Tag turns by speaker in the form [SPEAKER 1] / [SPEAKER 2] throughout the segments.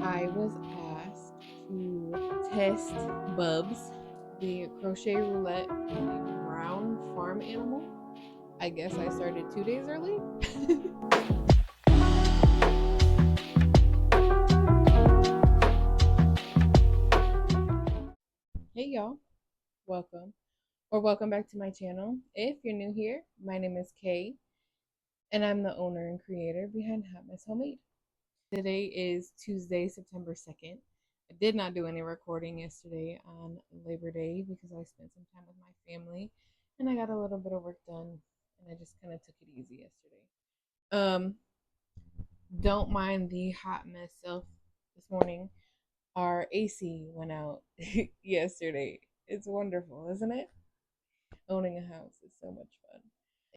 [SPEAKER 1] I was asked to test Bubs, the crochet roulette brown farm animal. I guess I started 2 days early. Hey y'all, welcome or welcome back to my channel. If you're new here, my name is Kay and I'm the owner and creator behind Hot Mess Homemade. Today is Tuesday, September 2nd. I did not do any recording yesterday on Labor Day because I spent some time with my family and I got a little bit of work done and I just kind of took it easy yesterday. Don't mind the hot mess self this morning. Our AC went out yesterday. It's wonderful, isn't it? Owning a house is so much fun.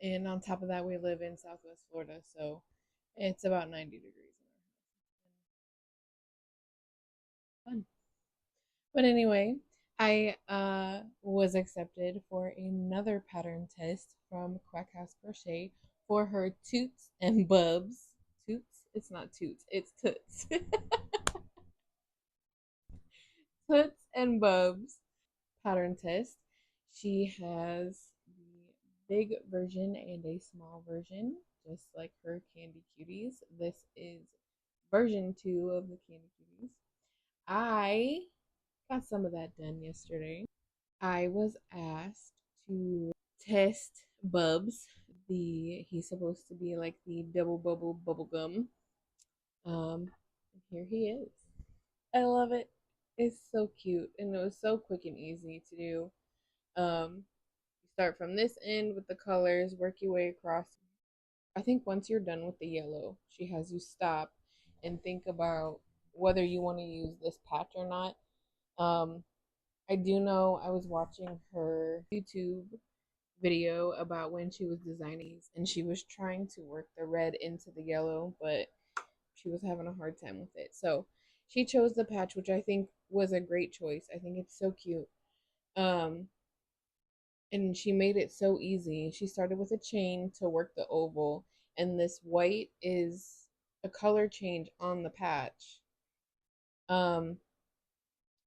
[SPEAKER 1] And on top of that, we live in Southwest Florida, so it's about 90 degrees in our house. Fun. But anyway, I was accepted for another pattern test from Quack House Crochet for her Toots and Bubs. Toots? It's not Toots, it's Toots. Toots and Bubs pattern test. She has the big version and a small version, just like her Candy Cuties. This is version 2 of the Candy Cuties. I got some of that done yesterday. I was asked to test Bubs. He's supposed to be like the double bubble bubble gum. Here he is. I love it. It's so cute and it was so quick and easy to do. You start from this end with the colors, work your way across. I think once you're done with the yellow, she has you stop and think about whether you want to use this patch or not. Um, I do know I was watching her YouTube video about when she was designing these and she was trying to work the red into the yellow, but she was having a hard time with it. So she chose the patch, which I think was a great choice. I think it's so cute. Um, and she made it so easy. She started with a chain to work the oval, and this white is a color change on the patch. Um,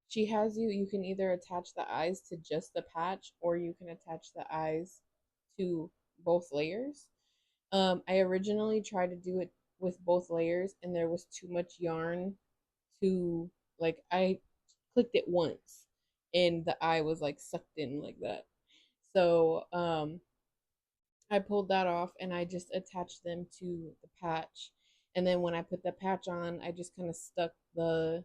[SPEAKER 1] she has you can either attach the eyes to just the patch or you can attach the eyes to both layers. I originally tried to do it with both layers and there was too much yarn to like I clicked it once and the eye was like sucked in like that. So I pulled that off and I just attached them to the patch. And then when I put the patch on, I just kind of stuck the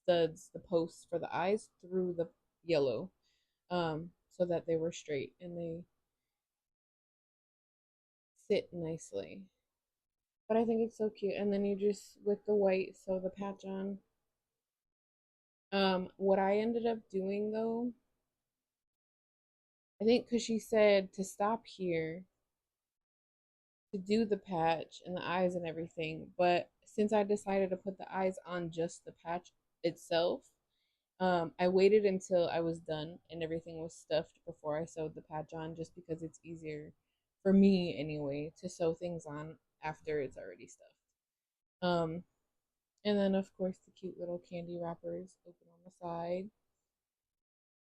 [SPEAKER 1] studs, the posts for the eyes through the yellow, so that they were straight and they sit nicely. But I think it's so cute. And then you just, with the white, sew the patch on. What I ended up doing though, I think because she said to stop here to do the patch and the eyes and everything. But since I decided to put the eyes on just the patch itself, I waited until I was done and everything was stuffed before I sewed the patch on, just because it's easier for me anyway to sew things on after it's already stuffed. Um, and then of course the cute little candy wrappers open on the side.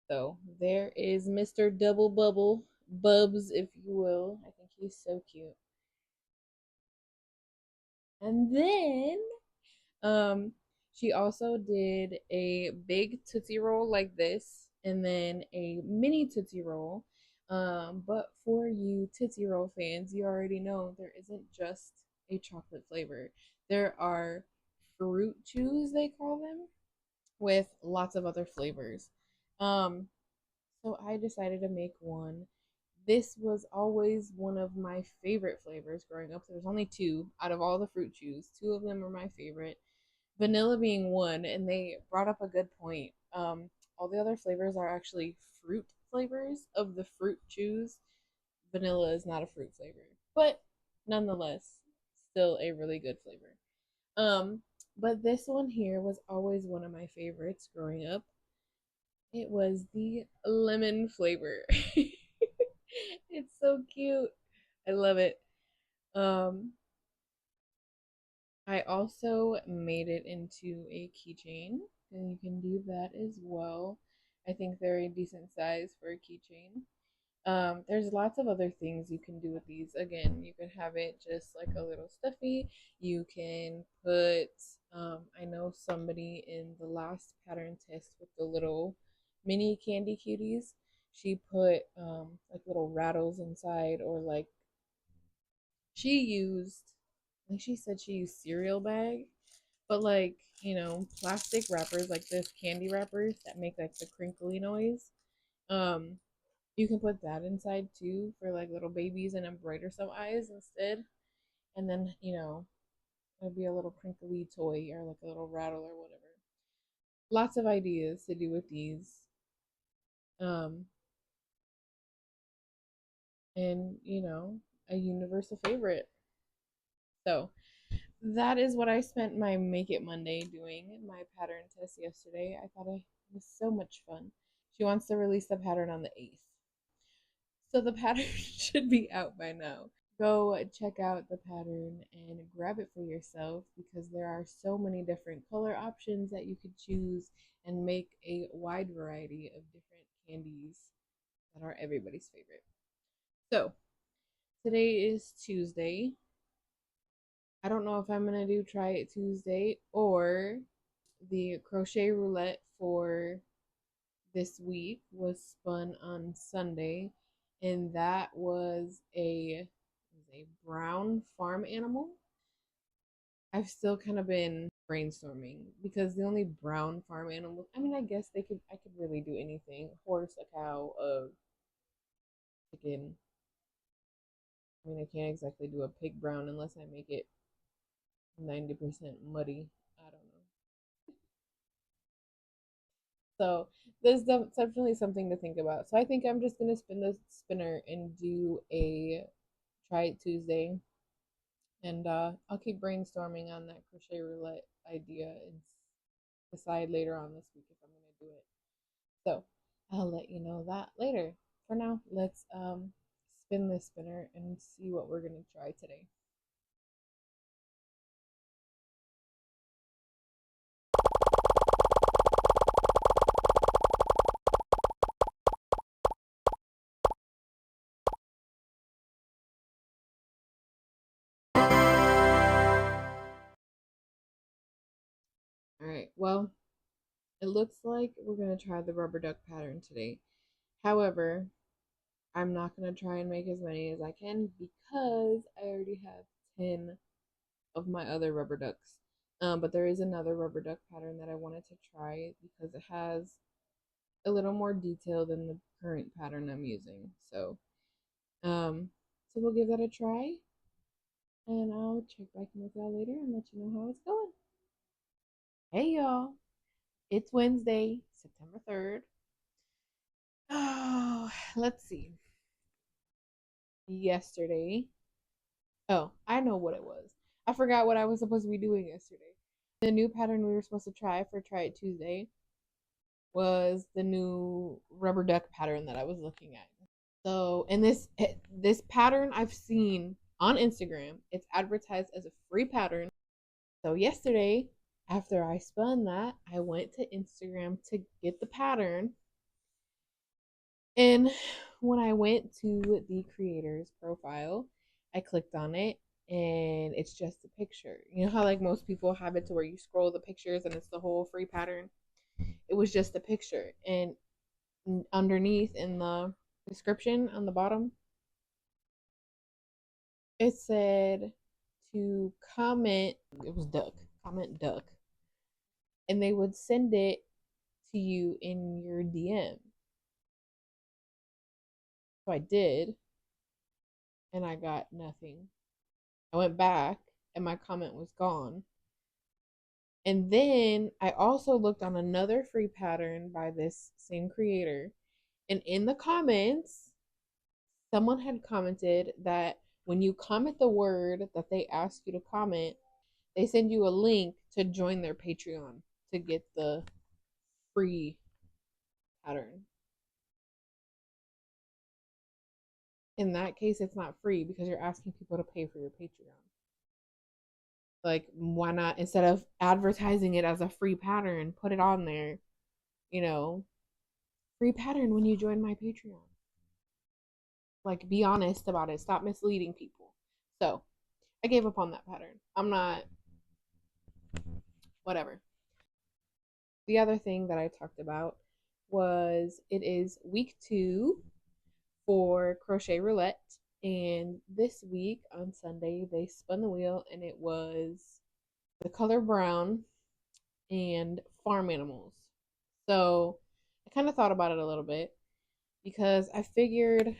[SPEAKER 1] So there is Mr. Double Bubble, Bubs, if you will. I think he's so cute. And then Um, she also did a big Tootsie Roll like this, and then a mini Tootsie Roll. But for you Tootsie Roll fans, you already know there isn't just a chocolate flavor. There are fruit chews, they call them, with lots of other flavors. Um, so I decided to make one. This was always one of my favorite flavors growing up. There's only two out of all the fruit chews. Two of them are my favorite, vanilla being one, and they brought up a good point. All the other flavors are actually fruit flavors of the fruit chews. Vanilla is not a fruit flavor, but nonetheless, still a really good flavor. Um, but this one here was always one of my favorites growing up. It was the lemon flavor. It's so cute. I love it. Um, I also made it into a keychain, and you can do that as well. I think they're a decent size for a keychain. There's lots of other things you can do with these. Again, you can have it just like a little stuffy. You can put, I know somebody in the last pattern test with the little mini candy cuties, she put like little rattles inside, or like she used, I think she said she used cereal bag, but like, plastic wrappers like this, candy wrappers that make like the crinkly noise. Um, you can put that inside too for like little babies and embroider some eyes instead. And then, it'll be a little crinkly toy or like a little rattle or whatever. Lots of ideas to do with these. Um, and, a universal favorite. So that is what I spent my Make It Monday doing, my pattern test yesterday. I thought it was so much fun. She wants to release the pattern on the 8th. So the pattern should be out by now. Go check out the pattern and grab it for yourself, because there are so many different color options that you could choose and make a wide variety of different candies that are everybody's favorite. So today is Tuesday. I don't know if I'm gonna do Try It Tuesday or the crochet roulette for this week was spun on Sunday, and that was a brown farm animal. I've still kind of been brainstorming because the only brown farm animals, I mean, I could really do anything. Horse, a cow, a chicken. I mean, I can't exactly do a pig brown unless I make it 90% muddy. I don't know. So there's definitely something to think about. So I think I'm just gonna spin the spinner and do a Try It Tuesday, and I'll keep brainstorming on that crochet roulette idea and decide later on this week if I'm gonna do it. So I'll let you know that later. For now, let's spin this spinner and see what we're gonna try today. All right. Well, it looks like we're gonna try the rubber duck pattern today. However, I'm not gonna try and make as many as I can because I already have 10 of my other rubber ducks. But there is another rubber duck pattern that I wanted to try because it has a little more detail than the current pattern I'm using. Um, so we'll give that a try, and I'll check back in with y'all later and let you know how it's going. Hey y'all, it's Wednesday, September 3rd. Oh, let's see. Yesterday, oh, I know what it was. I forgot what I was supposed to be doing yesterday. The new pattern we were supposed to try for Try It Tuesday was the new rubber duck pattern that I was looking at. So, and this pattern I've seen on Instagram. It's advertised as a free pattern. So yesterday, after I spun that, I went to Instagram to get the pattern. And when I went to the creator's profile, I clicked on it, and it's just a picture. You know how like most people have it to where you scroll the pictures and it's the whole free pattern? It was just a picture. And underneath in the description on the bottom, it said to comment, it was duck, comment duck, and they would send it to you in your DM. So I did, and I got nothing. I went back, and my comment was gone. And then I also looked on another free pattern by this same creator, and in the comments, someone had commented that when you comment the word that they ask you to comment, they send you a link to join their Patreon to get the free pattern. In that case, it's not free because you're asking people to pay for your Patreon. Like, why not, instead of advertising it as a free pattern, put it on there, you know, free pattern when you join my Patreon. Like, be honest about it. Stop misleading people. So, I gave up on that pattern. I'm not, whatever. The other thing that I talked about was it is week 2 for Crochet Roulette. And this week on Sunday, they spun the wheel and it was the color brown and farm animals. So I kind of thought about it a little bit because I figured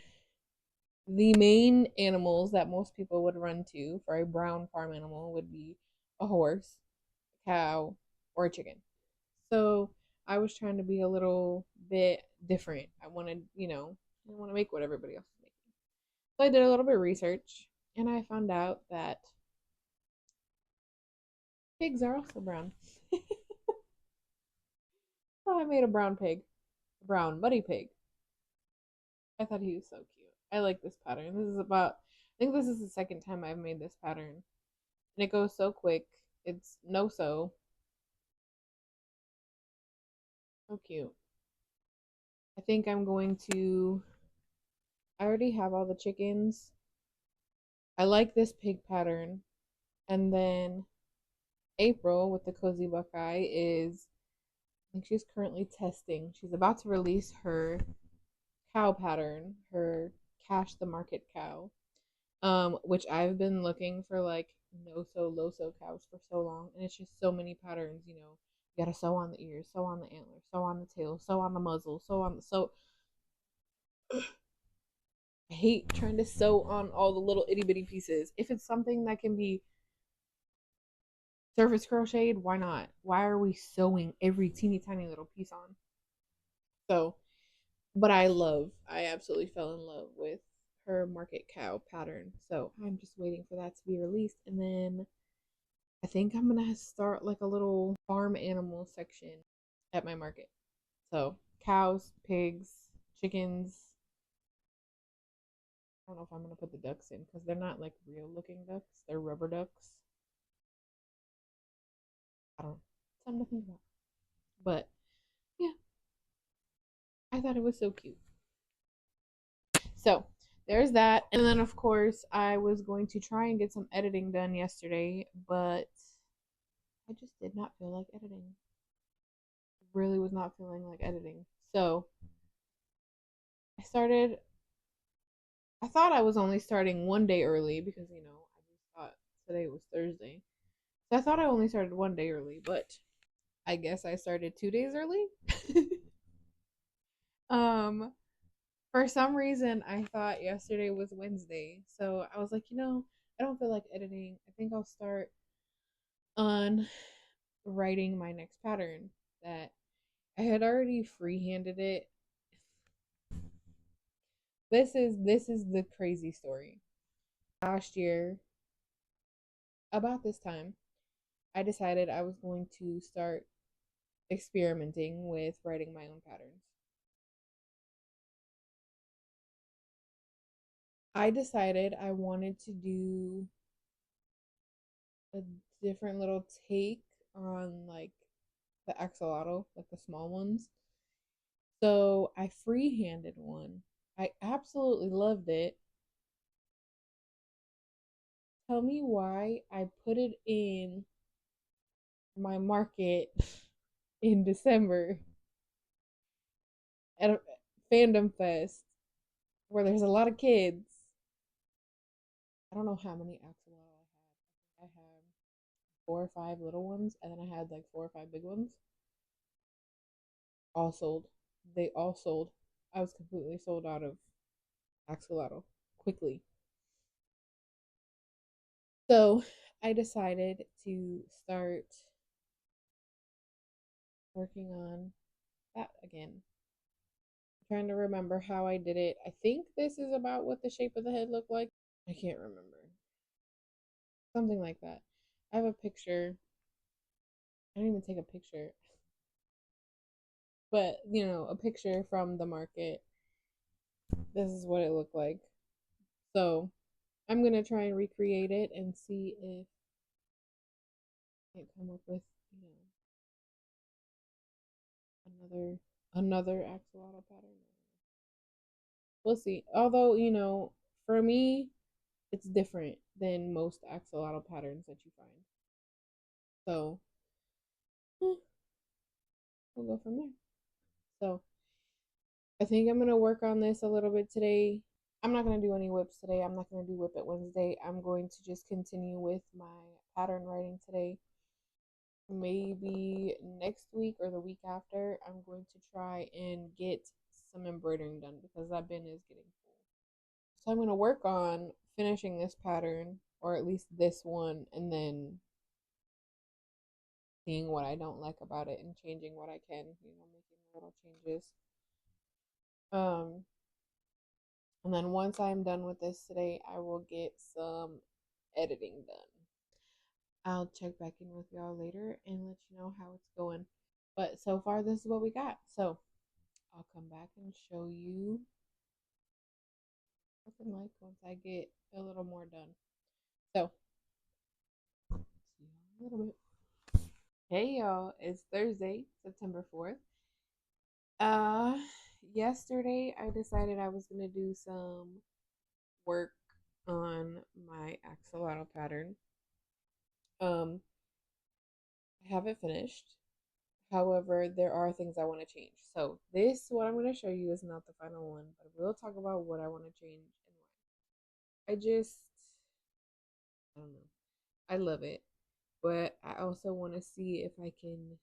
[SPEAKER 1] the main animals that most people would run to for a brown farm animal would be a horse, a cow, or a chicken. So I was trying to be a little bit different. I wanted, I want to make what everybody else is making. So I did a little bit of research and I found out that pigs are also brown. So I made a brown pig, a brown muddy pig. I thought he was so cute. I like this pattern. I think this is the second time I've made this pattern. And it goes so quick. It's no sew. So cute. I think I'm going to, I already have all the chickens. I like this pig pattern. And then April with the Cozy Buckeye is, I think she's currently testing. She's about to release her cow pattern, her Cash the Market cow, which I've been looking for like no sew, low sew cows for so long, and it's just so many patterns. You gotta sew on the ears, sew on the antlers, sew on the tail, sew on the muzzle, sew on the sew. I hate trying to sew on all the little itty bitty pieces. If it's something that can be surface crocheted, why not? Why are we sewing every teeny tiny little piece on? So, but I absolutely fell in love with her market cow pattern. So I'm just waiting for that to be released. And then I think I'm going to start like a little farm animal section at my market. So cows, pigs, chickens. I don't know if I'm going to put the ducks in because they're not like real looking ducks. They're rubber ducks. I don't know. Something to think about. But yeah, I thought it was so cute. So there's that. And then, of course, I was going to try and get some editing done yesterday, but I just did not feel like editing. Really was not feeling like editing. So I started, I thought I was only starting one day early because, I just thought today was Thursday. So I thought I only started one day early, but I guess I started 2 days early. um, for some reason, I thought yesterday was Wednesday. So I was like, I don't feel like editing. I think I'll start on writing my next pattern that I had already freehanded it. This is the crazy story. Last year, about this time, I decided I was going to start experimenting with writing my own patterns. I decided I wanted to do a different little take on like the axolotl, like the small ones. So I freehanded one. I absolutely loved it. Tell me why I put it in my market in December at a fandom fest where there's a lot of kids. I don't know how many axolotl I had. I think I had 4 or 5 little ones, and then I had like 4 or 5 big ones. All sold. They all sold. I was completely sold out of axolotl quickly. So I decided to start working on that again. I'm trying to remember how I did it. I think this is about what the shape of the head looked like. I can't remember. Something like that. I have a picture. I didn't even take a picture, but a picture from the market. This is what it looked like. So I'm gonna try and recreate it and see if can't come up with, another axolotl pattern. We'll see. Although, for me, it's different than most axolotl patterns that you find. So we'll go from there. So I think I'm gonna work on this a little bit today. I'm not gonna do any whips today. I'm not gonna do Whip It Wednesday. I'm going to just continue with my pattern writing today. Maybe next week or the week after, I'm going to try and get some embroidering done because that bin is getting full. So I'm gonna work on finishing this pattern, or at least this one, and then seeing what I don't like about it and changing what I can, making little changes. Um, and then once I'm done with this today, I will get some editing done. I'll check back in with y'all later and let you know how it's going. But so far, this is what we got. So I'll come back and show you looking like once I get a little more done. So, see you in a little bit. Hey y'all, it's Thursday, September 4th. Uh, Yesterday I decided I was gonna do some work on my axolotl pattern. I have it finished. However, there are things I want to change. So this, what I'm going to show you, is not the final one, but we'll talk about what I want to change and why. I don't know. I love it, but I also want to see if I can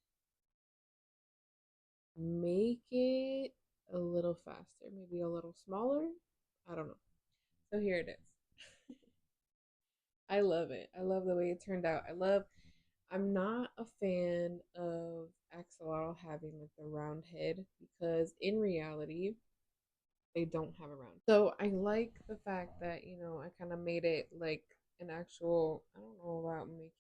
[SPEAKER 1] make it a little faster, maybe a little smaller. I don't know. So here it is. I love it. I love the way it turned out. I'm not a fan of axolotl having like the round head because in reality they don't have a round. So I like the fact that, I kind of made it like an actual, I don't know about making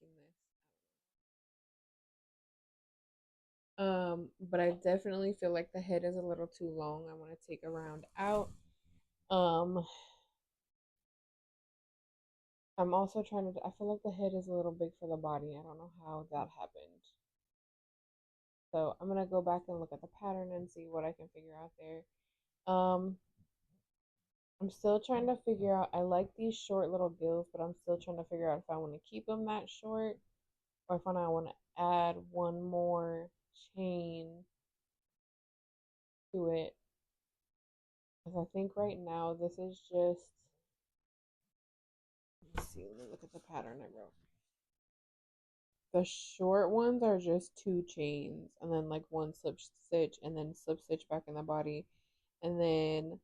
[SPEAKER 1] this. But I definitely feel like the head is a little too long. I want to take a round out. Um, I'm also trying to, I feel like the head is a little big for the body. I don't know how that happened. So I'm gonna go back and look at the pattern and see what I can figure out there. I'm still trying to figure out. I like these short little gills, but I'm still trying to figure out if I want to keep them that short or if I want to add one more chain to it. Because I think right now this is just. Let's see. Let me look at the pattern I wrote. The short ones are just two chains and then like one slip stitch and then slip stitch back in the body, and then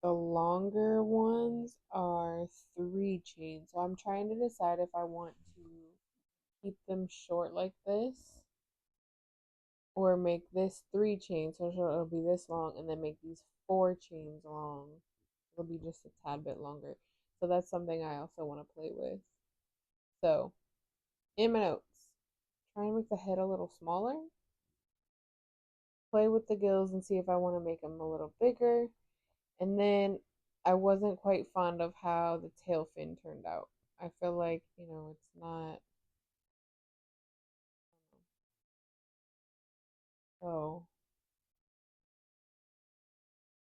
[SPEAKER 1] the longer ones are three chains. So I'm trying to decide if I want to keep them short like this or make this three chains so it'll be this long and then make these four chains long. It'll be just a tad bit longer. So that's something I also want to play with. So in my notes, try and make the head a little smaller. Play with the gills and see if I want to make them a little bigger. And then I wasn't quite fond of how the tail fin turned out. I feel like, it's not. So,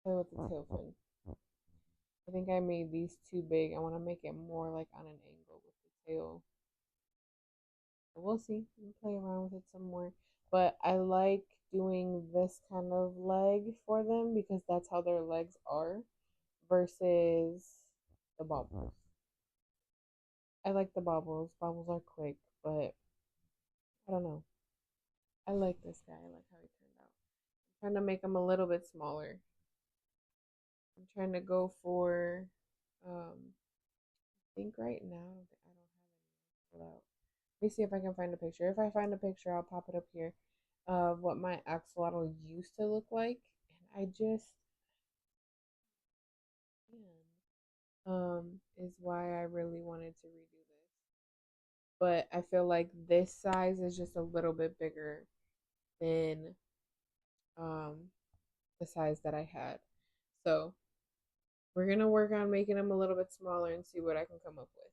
[SPEAKER 1] play with the tail fin. I think I made these too big. I want to make it more like on an angle with the tail. So we'll see. We'll play around with it some more. But I like doing this kind of leg for them because that's how their legs are versus the bobbles. I like the bobbles. Bobbles are quick, but I don't know. I like this guy. I like how he turned out. I'm trying to make him a little bit smaller. I'm trying to go for, I think right now I don't have any out. Let me see if I can find a picture. If I find a picture, I'll pop it up here of what my axolotl used to look like. And I just, is why I really wanted to redo this. But I feel like this size is just a little bit bigger than the size that I had. So we're gonna work on making them a little bit smaller and see what I can come up with.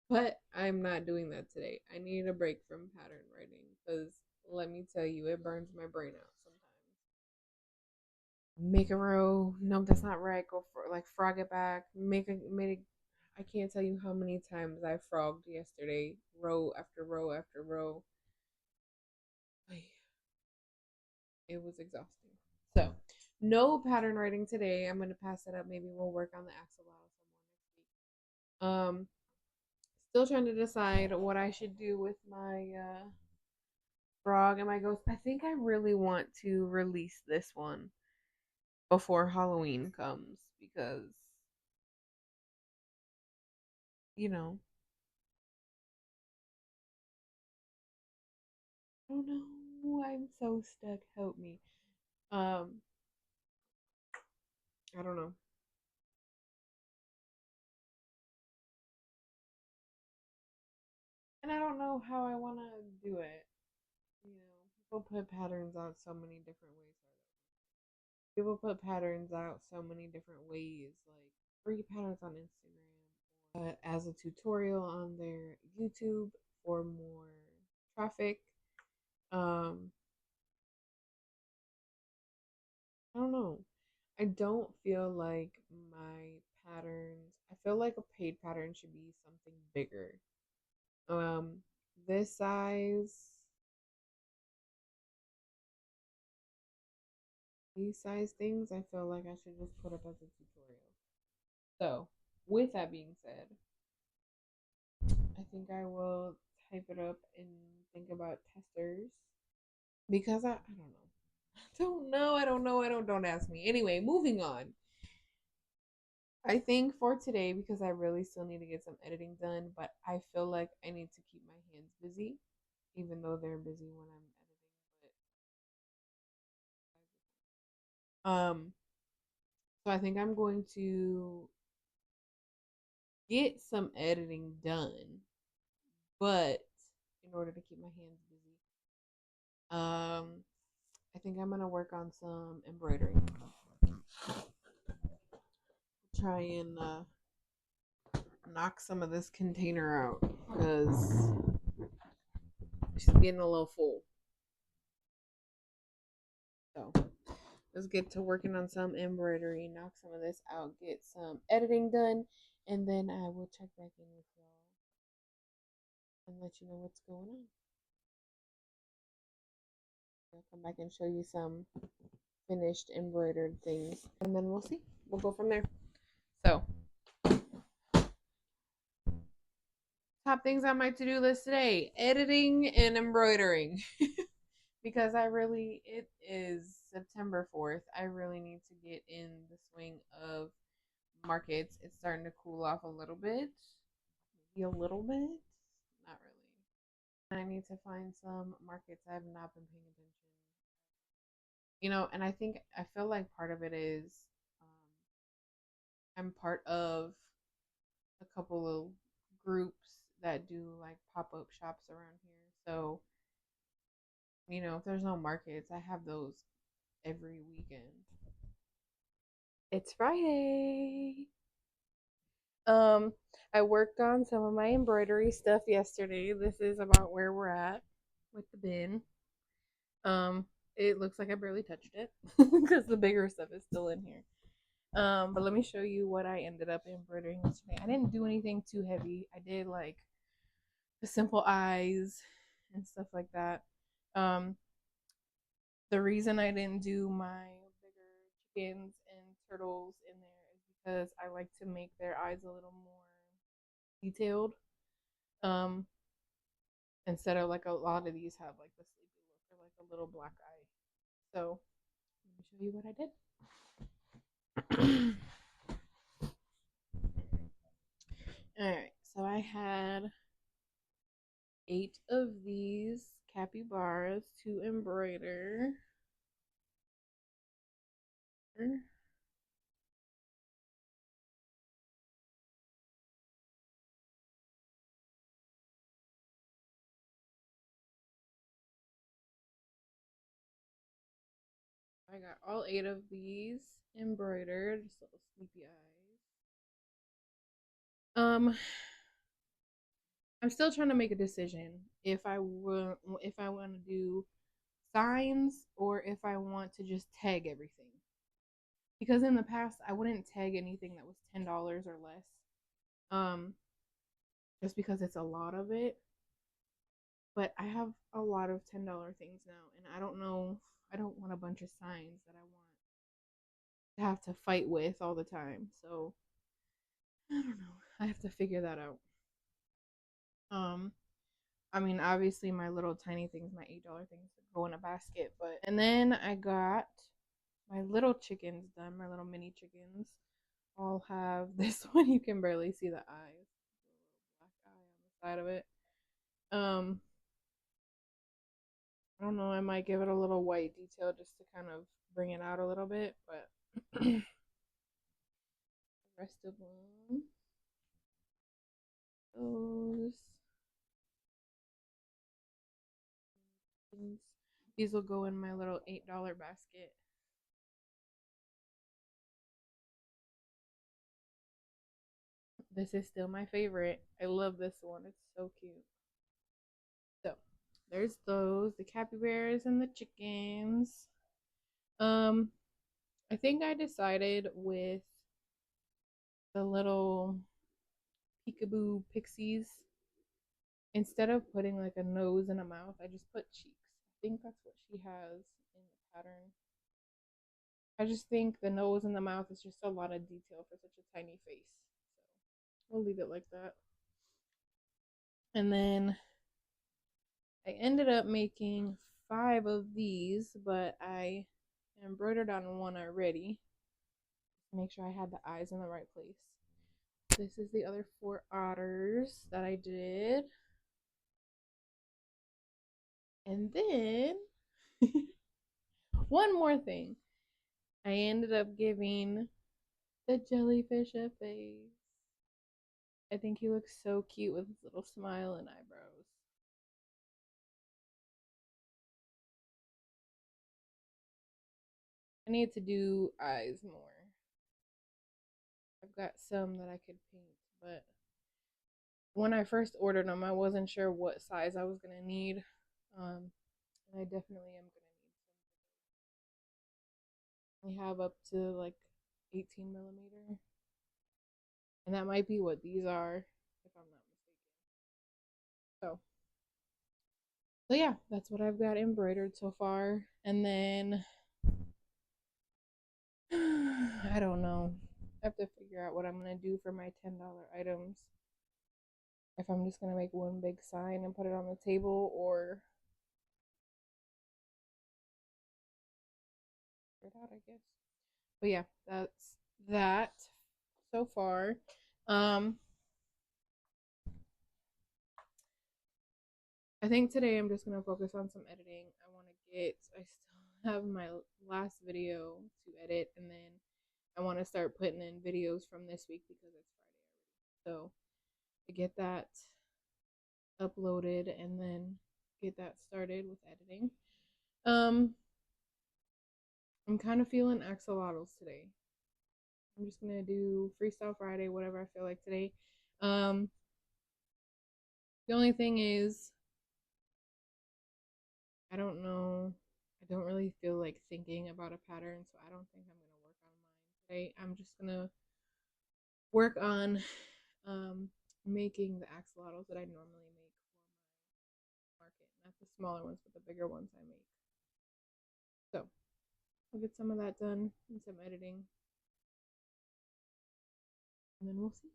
[SPEAKER 1] But I'm not doing that today. I need a break from pattern writing because let me tell you, it burns my brain out sometimes. Make a row. Nope, that's not right. Go for like frog it back. Make a. I can't tell you how many times I frogged yesterday, row after row after row. It was exhausting. So, no pattern writing today. I'm gonna pass it up. Maybe we'll work on the axolotl some more next week. Still trying to decide what I should do with my frog and my ghost. I think I really want to release this one before Halloween comes because you know I don't know. I'm so stuck. Help me. Um, I don't know. And I don't know how I want to do it. People put patterns out so many different ways. People put patterns out so many different ways, like free patterns on Instagram, as a tutorial on their YouTube for more traffic. Um, I don't know. I don't feel like my patterns. I feel like a paid pattern should be something bigger. Um, this size, these size things, I feel like I should just put up as a tutorial. So, with that being said, I think I will type it up and think about testers because I don't know. I don't know. Don't ask me. Anyway, moving on. I think for today, because I really still need to get some editing done, but I feel like I need to keep my hands busy, even though they're busy when I'm editing. So I think I'm going to get some editing done, but in order to keep my hands busy, I think I'm gonna work on some embroidery. Try and knock some of this container out because it's getting a little full. So let's get to working on some embroidery, knock some of this out, get some editing done, and then I will check back in with y'all and let you know what's going on. I'll come back and show you some finished embroidered things, and then we'll see. We'll go from there. So, top things on my to-do list today: editing and embroidering. Because it is September 4th. I really need to get in the swing of markets. It's starting to cool off a little bit. Maybe a little bit. Not really. I need to find some markets I have not been paying attention. And I feel like part of it is um, I'm part of a couple of groups that do like pop up shops around here. So, if there's no markets, I have those every weekend. It's Friday. Um, I worked on some of my embroidery stuff yesterday. This is about where we're at with the bin. Um, it looks like I barely touched it because the bigger stuff is still in here. But let me show you what I ended up embroidering yesterday. I didn't do anything too heavy. I did like the simple eyes and stuff like that. Um, the reason I didn't do my bigger chickens and turtles in there is because I like to make their eyes a little more detailed. Um, Instead of like a lot of these have like the sleepy look or like a little black eye. So let me show you what I did. All right, so I had 8 of these capybaras to embroider. I got all 8 of these embroidered, just little sleepy eyes. Um, I'm still trying to make a decision if I want to do signs or if I want to just tag everything. Because in the past I wouldn't tag anything that was $10 or less. Um, just because it's a lot of it. But I have a lot of $10 things now, and I don't know. I don't want a bunch of signs that I want to have to fight with all the time. So I don't know. I have to figure that out. Um, I mean, obviously my little tiny things, my $8 things go in a basket, but and then I got my little chickens done, my little mini chickens. All have this one. You can barely see the eyes. Black eye on the side of it. Um, I don't know, I might give it a little white detail just to kind of bring it out a little bit, but the rest of them, those things, these will go in my little $8 basket. This is still my favorite. I love this one. It's so cute. So there's those, the capybaras and the chickens. Um, I think I decided with the little peekaboo pixies, instead of putting like a nose and a mouth, I just put cheeks. I think that's what she has in the pattern. I just think the nose and the mouth is just a lot of detail for such a tiny face. So we'll leave it like that. And then I ended up making 5 of these, but I embroidered on one already to make sure I had the eyes in the right place. This is the other 4 otters that I did. And then one more thing. I ended up giving the jellyfish a face. I think he looks so cute with his little smile and eyebrows. I need to do eyes more. I've got some that I could paint, but when I first ordered them, I wasn't sure what size I was gonna need. And I definitely am gonna need some. We have up to like 18 millimeter, and that might be what these are, if I'm not mistaken. So yeah, that's what I've got embroidered so far. And then I don't know. I have to figure out what I'm gonna do for my $10 items. If I'm just gonna make one big sign and put it on the table, or figure it out, I guess. But yeah, that's that so far. Um, I think today I'm just gonna focus on some editing. I still have my last video to edit, and then I want to start putting in videos from this week because it's Friday already. So to get that uploaded and then get that started with editing. Um, I'm kind of feeling axolotls today. I'm just gonna do Freestyle Friday, whatever I feel like today. Um, the only thing is, I don't know. I don't really feel like thinking about a pattern, so I don't think I'm gonna work on mine today. I'm just gonna work on making the axolotls that I normally make for my market, not the smaller ones, but the bigger ones I make. So I'll get some of that done and some editing, and then we'll see.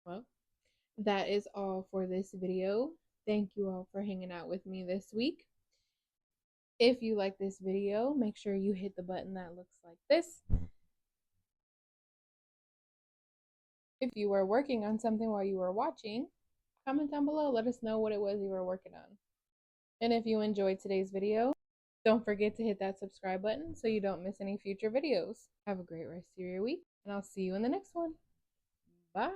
[SPEAKER 1] Well, that is all for this video. Thank you all for hanging out with me this week. If you like this video, make sure you hit the button that looks like this. If you were working on something while you were watching, comment down below. Let us know what it was you were working on. And if you enjoyed today's video, don't forget to hit that subscribe button so you don't miss any future videos. Have a great rest of your week, and I'll see you in the next one. Bye.